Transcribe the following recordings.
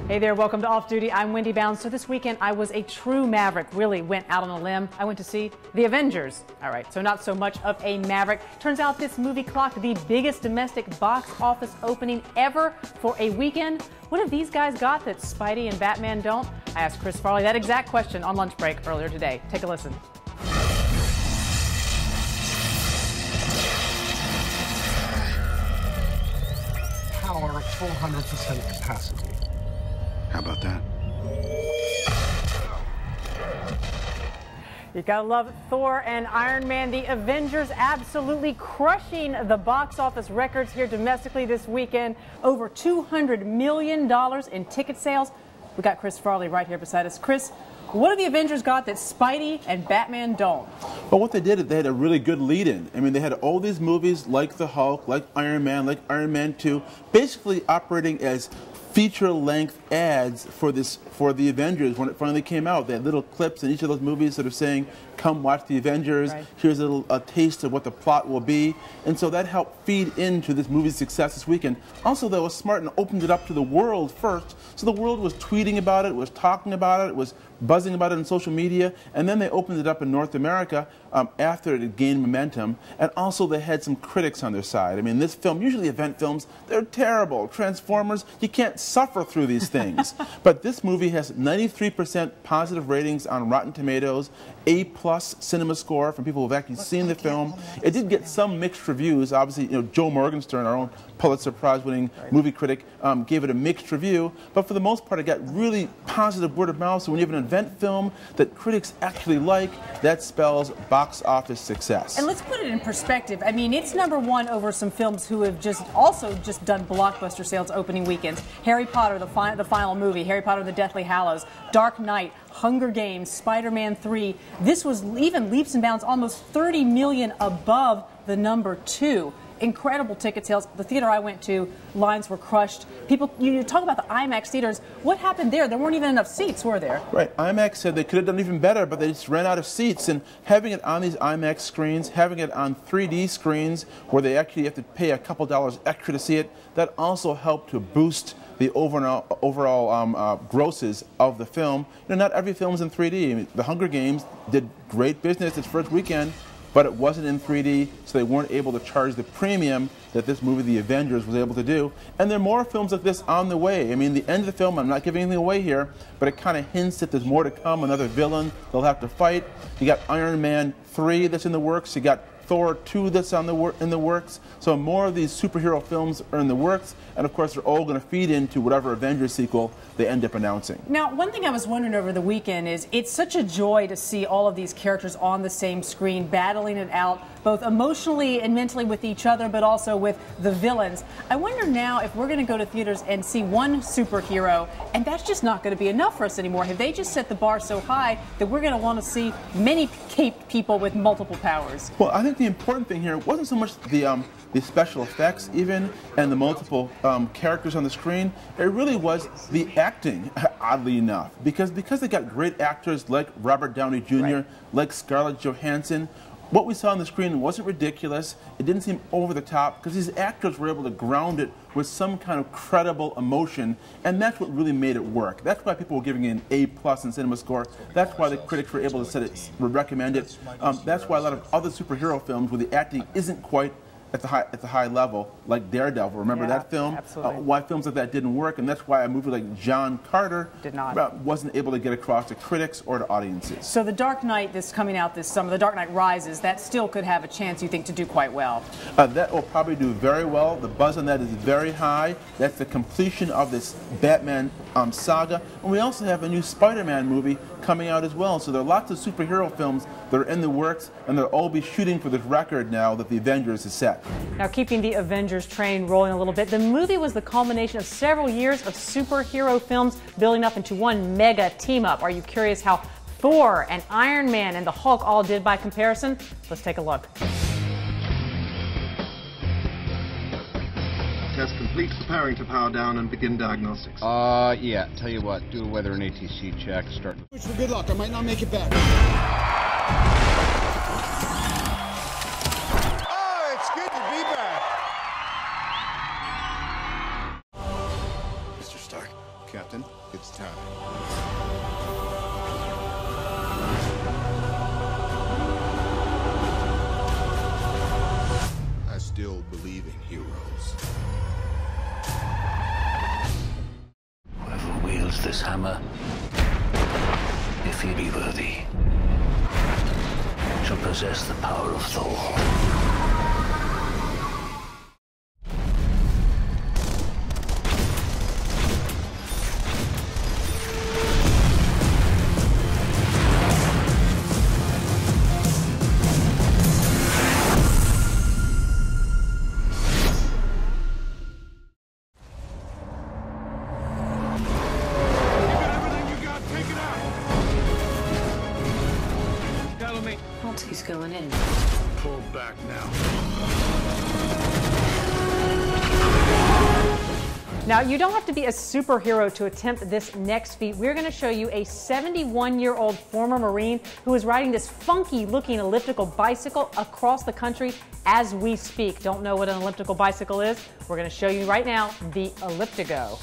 Hey there, welcome to Off Duty. I'm Wendy Bounds. So this weekend I was a true maverick, really went out on a limb. I went to see The Avengers. All right, so not so much of a maverick. Turns out this movie clocked the biggest domestic box office opening ever for a weekend. What have these guys got that Spidey and Batman don't? I asked Chris Farley that exact question on lunch break earlier today. Take a listen. Power at 400% capacity. How about that? You gotta love Thor and Iron Man. The Avengers absolutely crushing the box office records here domestically this weekend. Over $200 million in ticket sales. We got Chris Farley right here beside us. Chris, what have the Avengers got that Spidey and Batman don't? Well, what they did is they had a really good lead-in. I mean, they had all these movies like The Hulk, like Iron Man 2, basically operating as feature-length ads for the Avengers when it finally came out. They had little clips in each of those movies that are saying, "Come watch the Avengers." Right. Here's a taste of what the plot will be, and so that helped feed into this movie's success this weekend. Also, they were smart and opened it up to the world first, so the world was tweeting about it, was talking about it, was buzzing about it on social media, and then they opened it up in North America after it had gained momentum. And also, they had some critics on their side. I mean, this film, usually event films, they're terrible. Transformers, you can't suffer through these things. But this movie has 93% positive ratings on Rotten Tomatoes, A+ cinema score from people who've actually seen the film. It did get some mixed reviews. Obviously, you know, Joe Morgenstern, our own Pulitzer Prize-winning movie critic, gave it a mixed review. But for the most part, it got really positive word of mouth. So when you have an event film that critics actually like, that spells box office success. And let's put it in perspective. I mean, it's #1 over some films who have also done blockbuster sales opening weekends. Harry Potter, the final movie, Harry Potter and the Deathly Hallows, Dark Knight, Hunger Games, Spider-Man 3. This was even leaps and bounds almost 30 million above the #2. Incredible ticket sales. The theater I went to, lines were crushed. People, you talk about the IMAX theaters. What happened there? There weren't even enough seats, were there? Right. IMAX said they could have done even better, but they just ran out of seats. And having it on these IMAX screens, having it on 3D screens, where they actually have to pay a couple dollars extra to see it, that also helped to boost the overall grosses of the film. You know, not every film is in 3D. I mean, The Hunger Games did great business its first weekend, but it wasn't in 3D, so they weren't able to charge the premium that this movie, The Avengers, was able to do. And there are more films like this on the way. I mean, the end of the film, I'm not giving anything away here, but it kind of hints that there's more to come, another villain they'll have to fight. You got Iron Man 3 that's in the works. You got Thor 2 that's in the works. So more of these superhero films are in the works, and of course they're all going to feed into whatever Avengers sequel they end up announcing. Now, one thing I was wondering over the weekend is it's such a joy to see all of these characters on the same screen battling it out, both emotionally and mentally with each other, but also with the villains. I wonder now if we're going to go to theaters and see one superhero, and that's just not going to be enough for us anymore. Have they just set the bar so high that we're going to want to see many caped people with multiple powers? Well, I think the important thing here wasn't so much the special effects even and the multiple characters on the screen. It really was the acting, oddly enough, because they got great actors like Robert Downey Jr., right, like Scarlett Johansson. What we saw on the screen wasn't ridiculous. It didn't seem over the top because these actors were able to ground it with some kind of credible emotion, and that's what really made it work. That's why people were giving it an A+ in cinema score. That's why the critics were able to recommend it. That's why a lot of other superhero films where the acting isn't quite at the high level, like Daredevil. Remember that film? Absolutely. Why films like that didn't work, and that's why a movie like John Carter wasn't able to get across to critics or to audiences. So The Dark Knight that's coming out this summer, The Dark Knight Rises, that still could have a chance, you think, to do quite well? That will probably do very well. The buzz on that is very high. That's the completion of this Batman saga. And we also have a new Spider-Man movie coming out as well. So there are lots of superhero films that are in the works, and they'll all be shooting for this record now that the Avengers has set. Now, keeping the Avengers train rolling a little bit, the movie was the culmination of several years of superhero films building up into one mega team-up. Are you curious how Thor and Iron Man and the Hulk all did by comparison? Let's take a look. Test complete. Preparing to power down and begin diagnostics. Yeah. Tell you what, do a weather and ATC check. Start. Wish for good luck. I might not make it back. Oh, it's good to be back. Mr. Stark, Captain. It's time. I still believe in heroes. Whoever wields this hammer, if he be worthy, shall possess the power of Thor. He's going in. Pull back now. Now, you don't have to be a superhero to attempt this next feat. We're going to show you a 71-year-old former Marine who is riding this funky-looking elliptical bicycle across the country as we speak. Don't know what an elliptical bicycle is? We're going to show you right now the elliptico.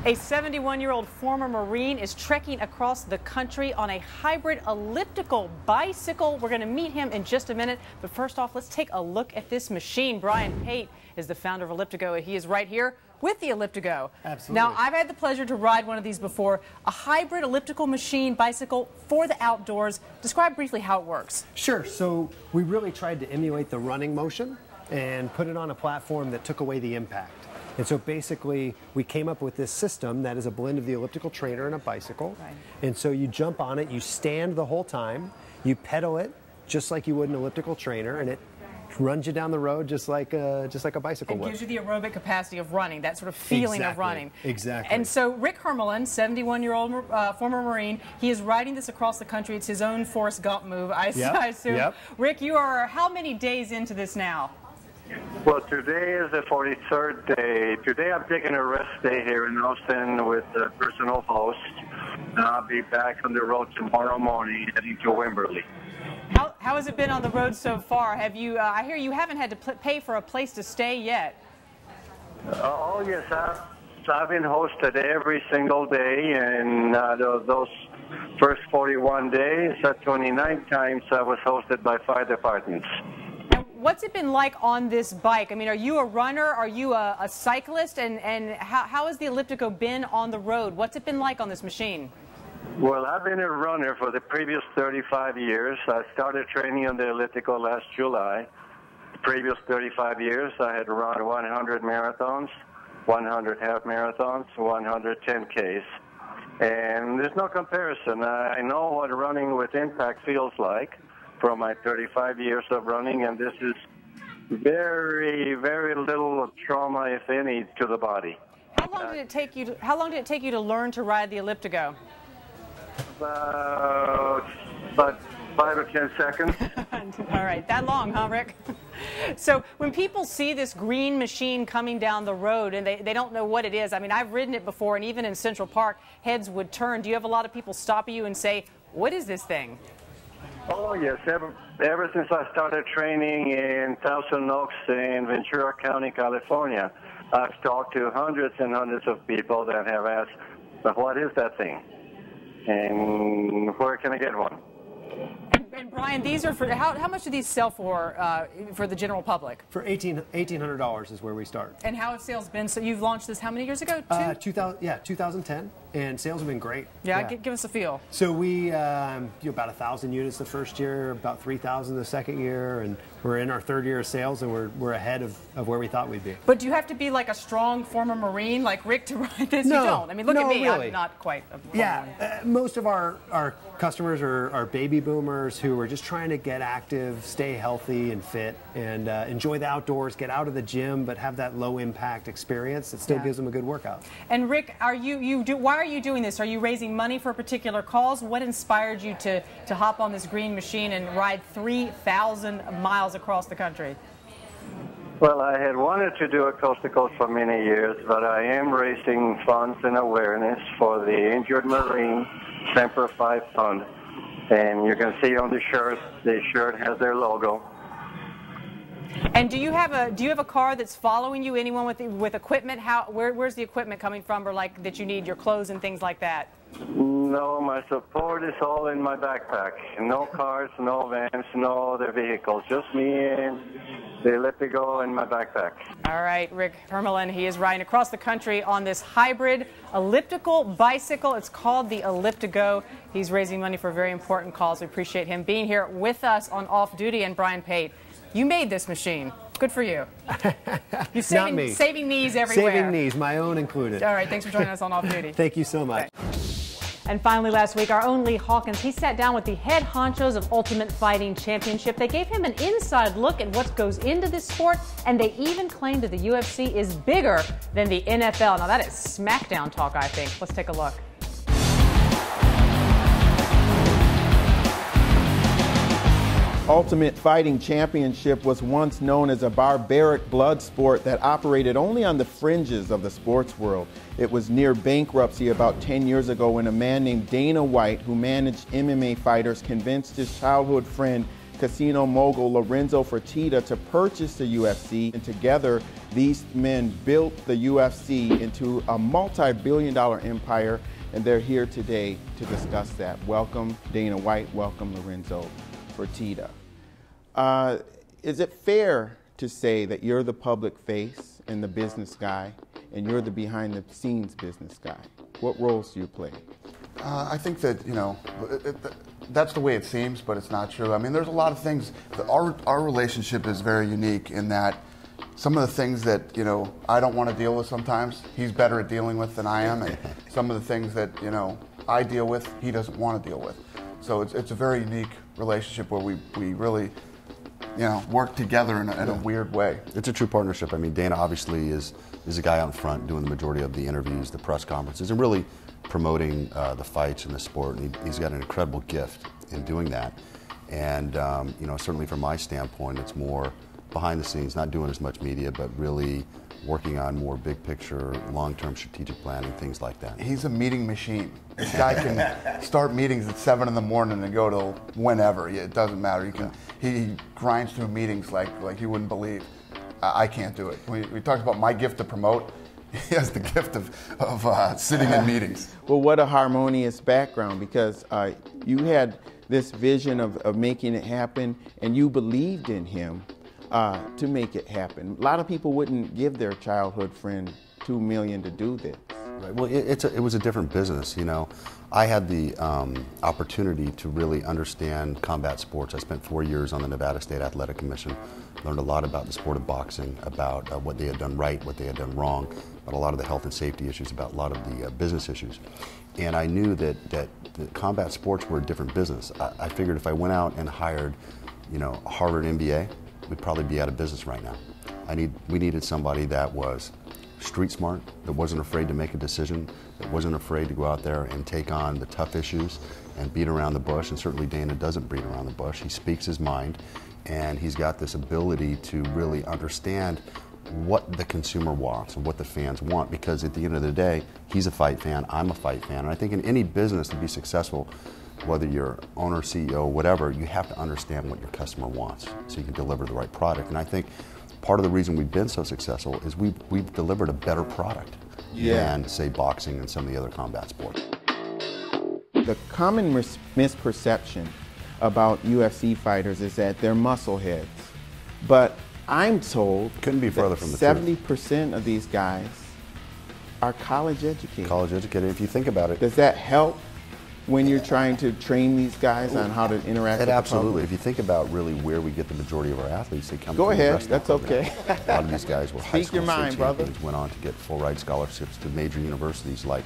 A 71-year-old former Marine is trekking across the country on a hybrid elliptical bicycle. We're going to meet him in just a minute. But first off, let's take a look at this machine. Brian Pate is the founder of Elliptico, and he is right here with the Elliptico. Absolutely. Now, I've had the pleasure to ride one of these before, a hybrid elliptical machine bicycle for the outdoors. Describe briefly how it works. Sure. So we really tried to emulate the running motion and put it on a platform that took away the impact. And so basically, we came up with this system that is a blend of the elliptical trainer and a bicycle. Right. And so you jump on it, you stand the whole time, you pedal it just like you would an elliptical trainer, and it runs you down the road just like a bicycle would. It gives you the aerobic capacity of running, that sort of feeling of running. Exactly. And so Rick Hermelin, 71-year-old former Marine, he is riding this across the country. It's his own Forrest Gump move, I assume. Yep. Rick, you are how many days into this now? Well, today is the 43rd day. Today I'm taking a rest day here in Austin with a personal host. I'll be back on the road tomorrow morning heading to Wimberley. How has it been on the road so far? Have you? I hear you haven't had to pay for a place to stay yet. Oh, yes. I've been hosted every single day, and those first 41 days, 29 times I was hosted by 5 departments. What's it been like on this bike? I mean, are you a runner? Are you a cyclist? And how has the Elliptico been on the road? What's it been like on this machine? Well, I've been a runner for the previous 35 years. I started training on the Elliptical last July. The previous 35 years, I had run 100 marathons, 100 half marathons, 100 10Ks. And there's no comparison. I know what running with impact feels like from my 35 years of running, and this is very, very little trauma, if any, to the body. How long did it take you to learn to ride the Elliptico? About 5 or 10 seconds. All right, that long, huh, Rick? So when people see this green machine coming down the road and they don't know what it is, I mean, I've ridden it before, and even in Central Park, heads would turn. Do you have a lot of people stop you and say, what is this thing? Oh, yes. Ever since I started training in Thousand Oaks in Ventura County, California, I've talked to hundreds and hundreds of people that have asked, what is that thing? And where can I get one? And Brian, these are for how much do these sell for the general public? For $1,800 is where we start. And how have sales been? So you've launched this how many years ago? 2010, and sales have been great. Yeah. Give us a feel. So we do about 1,000 units the first year, about 3,000 the second year, and we're in our third year of sales, and we're ahead of where we thought we'd be. But do you have to be like a strong former Marine like Rick to ride this? No, you don't. I mean, look at me. Really. I'm not quite a former Marine. Most of our customers are baby boomers who are just trying to get active, stay healthy and fit, and enjoy the outdoors, get out of the gym, but have that low impact experience that still gives them a good workout. And Rick, why are you doing this? Are you raising money for a particular cause? What inspired you to hop on this green machine and ride 3,000 miles across the country? Well, I had wanted to do a coast to coast for many years, but I am raising funds and awareness for the Injured Marine Semper Fi Fund. And you can see on the shirt has their logo. And do you have a car that's following you? Anyone with equipment? Where's the equipment coming from, or like that you need your clothes and things like that? No, my support is all in my backpack. No cars, no vans, no other vehicles. Just me and the elliptical in my backpack. All right, Rick Hermelin, he is riding across the country on this hybrid elliptical bicycle. It's called the Elliptigo. He's raising money for a very important cause. We appreciate him being here with us on Off Duty. And Brian Pate, you made this machine. Good for you. You're saving knees everywhere. Saving knees, my own included. All right, thanks for joining us on Off Duty. Thank you so much. Okay. And finally last week, our own Lee Hawkins, he sat down with the head honchos of Ultimate Fighting Championship. They gave him an inside look at what goes into this sport, and they even claimed that the UFC is bigger than the NFL. Now that is SmackDown talk, I think. Let's take a look. Ultimate Fighting Championship was once known as a barbaric blood sport that operated only on the fringes of the sports world. It was near bankruptcy about 10 years ago when a man named Dana White, who managed MMA fighters, convinced his childhood friend, casino mogul Lorenzo Fertitta, to purchase the UFC. And together, these men built the UFC into a multi-billion-dollar empire, and they're here today to discuss that. Welcome, Dana White. Welcome, Lorenzo Fertitta. Is it fair to say that you're the public face and the business guy, and you're the behind-the-scenes business guy? What roles do you play? I think that, you know, that's the way it seems, but it's not true. I mean, there's a lot of things. Our relationship is very unique in that some of the things that, you know, I don't want to deal with sometimes, he's better at dealing with than I am, and some of the things that, you know, I deal with, he doesn't want to deal with. So it's a very unique relationship where we really, you know, work together in a weird way. It's a true partnership. I mean, Dana obviously is a guy out in front doing the majority of the interviews, the press conferences, and really promoting the fights and the sport. And he's got an incredible gift in doing that. And, you know, certainly from my standpoint, it's more behind the scenes, not doing as much media, but really working on more big picture, long-term strategic planning, things like that. He's a meeting machine. This guy can start meetings at 7 in the morning and go till whenever. It doesn't matter. He grinds through meetings like you wouldn't believe. I can't do it. We talked about my gift to promote. He has the gift of sitting in meetings. Well, what a harmonious background, because you had this vision of making it happen, and you believed in him to make it happen. A lot of people wouldn't give their childhood friend $2 million to do this. Right. Well, it was a different business, you know. I had the opportunity to really understand combat sports. I spent 4 years on the Nevada State Athletic Commission, learned a lot about the sport of boxing, about what they had done right, what they had done wrong, about a lot of the health and safety issues, about a lot of the business issues. And I knew that the combat sports were a different business. I figured if I went out and hired, you know, a Harvard MBA, we'd probably be out of business right now. We needed somebody that was street smart, that wasn't afraid to make a decision, that wasn't afraid to go out there and take on the tough issues and beat around the bush. And certainly Dana doesn't beat around the bush. He speaks his mind, and he's got this ability to really understand what the consumer wants and what the fans want, because at the end of the day, he's a fight fan, I'm a fight fan. And I think in any business to be successful, whether you're owner, CEO, whatever, you have to understand what your customer wants so you can deliver the right product. And I think part of the reason we've been so successful is we've delivered a better product than, say, boxing and some of the other combat sports. The common misperception about UFC fighters is that they're muscle heads. But I'm told couldn't be further from the 70% of these guys are college educated. College educated, if you think about it. Does that help when you're trying to train these guys on how to interact with the absolutely. public? If you think about really where we get the majority of our athletes, they come Go from ahead, the wrestling that's program. okay. A lot of these guys were high Speak school your mind, state brother. champions, went on to get full ride scholarships to major universities like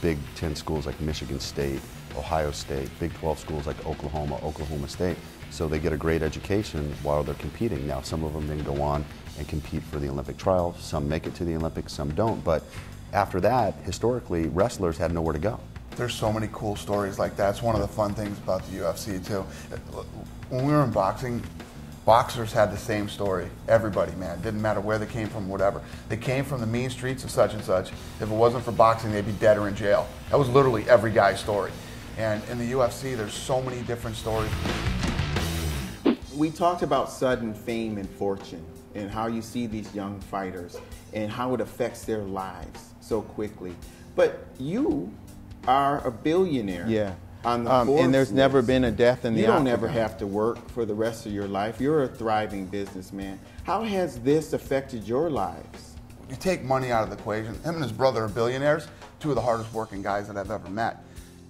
Big 10 schools like Michigan State, Ohio State, Big 12 schools like Oklahoma, Oklahoma State. So they get a great education while they're competing. Now, some of them then go on and compete for the Olympic trials. Some make it to the Olympics, some don't. But after that, historically, wrestlers had nowhere to go. There's so many cool stories like that. It's one of the fun things about the UFC too. When we were in boxing, boxers had the same story. Everybody, man, didn't matter where they came from, whatever. They came from the mean streets of such and such. If it wasn't for boxing, they'd be dead or in jail. That was literally every guy's story. And in the UFC, there's so many different stories. we talked about sudden fame and fortune and how you see these young fighters and how it affects their lives so quickly. But you are a billionaire. Yeah. On the and there's never been a death in the octagon. You don't ever octagon. have to work for the rest of your life. You're a thriving businessman. How has this affected your lives? You take money out of the equation. Him and his brother are billionaires, two of the hardest working guys that I've ever met.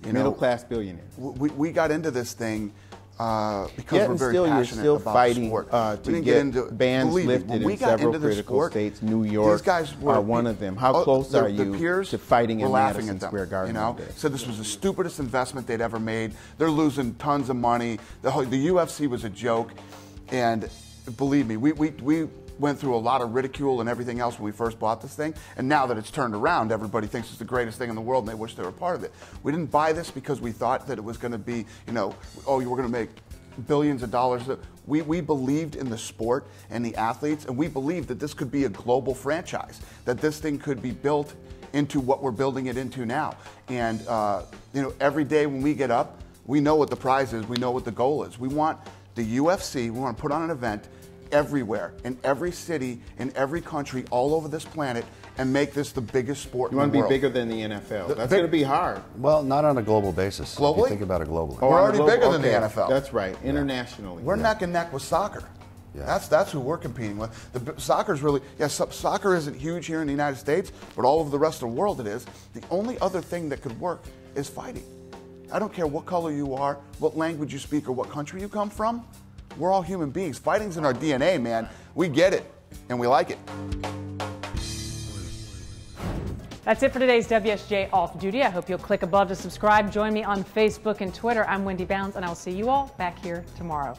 Middle class billionaires. We got into this thing because Yet we're very still, passionate you're still about fighting sport. to We didn't get into, bans lifted in several critical states. New York these guys were, are one of them. How close are you to fighting in Madison Square Garden? You know, said this was the stupidest investment they'd ever made. They're losing tons of money. The UFC was a joke, and believe me, we went through a lot of ridicule and everything else when we first bought this thing, and now that it's turned around, everybody thinks it's the greatest thing in the world and they wish they were part of it. We didn't buy this because we thought that it was going to be, you know, oh, you were going to make billions of dollars. We believed in the sport and the athletes, and we believed that this could be a global franchise, that this thing could be built into what we're building it into now. And you know, every day when we get up, we know what the prize is, we know what the goal is. We want the UFC, we want to put on an event everywhere, in every city, in every country, all over this planet, and make this the biggest sport in the world. You want to be bigger than the NFL. That's going to be hard. Well, not on a global basis. Globally? If you think about it globally. We're already bigger than the NFL. That's right, internationally. We're neck and neck with soccer. Yeah. That's who we're competing with. Soccer's really, soccer isn't huge here in the United States, but all over the rest of the world it is. The only other thing that could work is fighting. I don't care what color you are, what language you speak, or what country you come from. We're all human beings. Fighting's in our DNA, man. We get it, and we like it. That's it for today's WSJ Off Duty. I hope you'll click above to subscribe. Join me on Facebook and Twitter. I'm Wendy Bounds, and I'll see you all back here tomorrow.